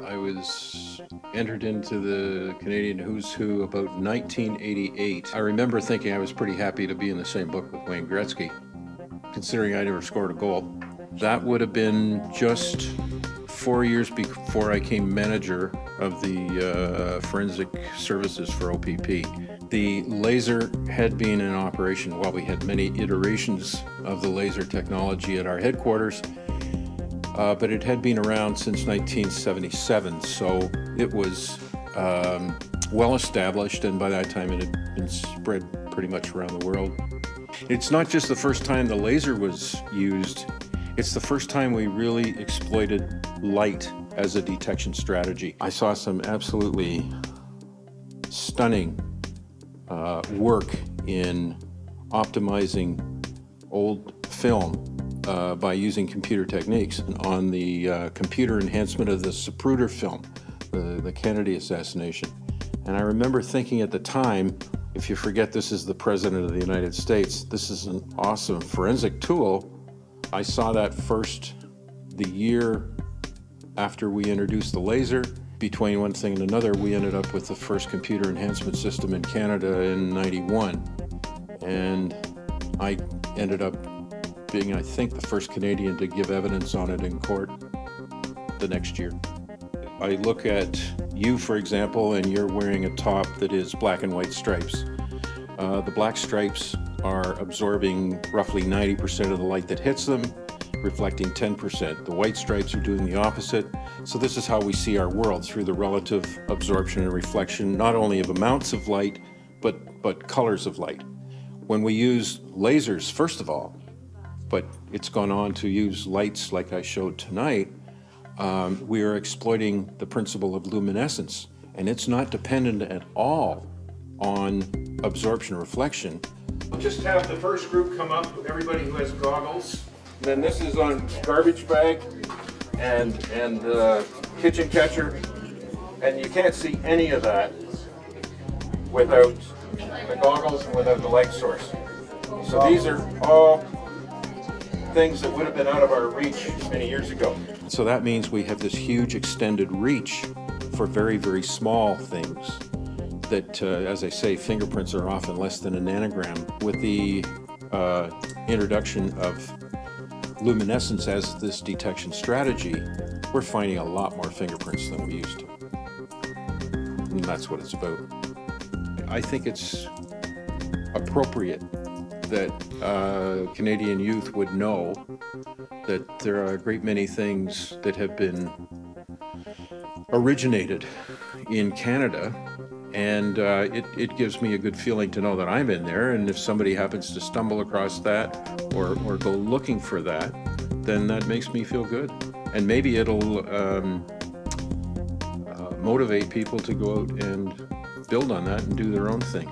I was entered into the Canadian Who's Who about 1988. I remember thinking I was pretty happy to be in the same book with Wayne Gretzky, considering I never scored a goal. That would have been just 4 years before I became manager of the forensic services for OPP. The laser had been in operation while we had many iterations of the laser technology at our headquarters, but it had been around since 1977, so it was well established, and by that time it had been spread pretty much around the world. It's not just the first time the laser was used, it's the first time we really exploited light as a detection strategy. I saw some absolutely stunning work in optimizing old film by using computer techniques on the computer enhancement of the Zapruder film, the Kennedy assassination. And I remember thinking at the time, if you forget this is the President of the United States, this is an awesome forensic tool. I saw that first the year after we introduced the laser. Between one thing and another, we ended up with the first computer enhancement system in Canada in '91. And I ended up being, I think, the first Canadian to give evidence on it in court the next year. I look at you, for example, and you're wearing a top that is black and white stripes. The black stripes are absorbing roughly 90% of the light that hits them, reflecting 10%. The white stripes are doing the opposite. So this is how we see our world, through the relative absorption and reflection, not only of amounts of light, but colors of light. When we use lasers, first of all, but it's gone on to use lights like I showed tonight, we are exploiting the principle of luminescence, and it's not dependent at all on absorption or reflection. We'll just have the first group come up, everybody who has goggles. Then this is on garbage bag and kitchen catcher, and you can't see any of that without the goggles and without the light source. So these are all things that would have been out of our reach many years ago. So that means we have this huge extended reach for very, very small things that, as I say, fingerprints are often less than a nanogram. With the introduction of luminescence as this detection strategy, we're finding a lot more fingerprints than we used to. And that's what it's about. I think it's appropriate that Canadian youth would know that there are a great many things that have been originated in Canada, and it gives me a good feeling to know that I'm in there, and if somebody happens to stumble across that or go looking for that, then that makes me feel good. And maybe it'll motivate people to go out and build on that and do their own thing.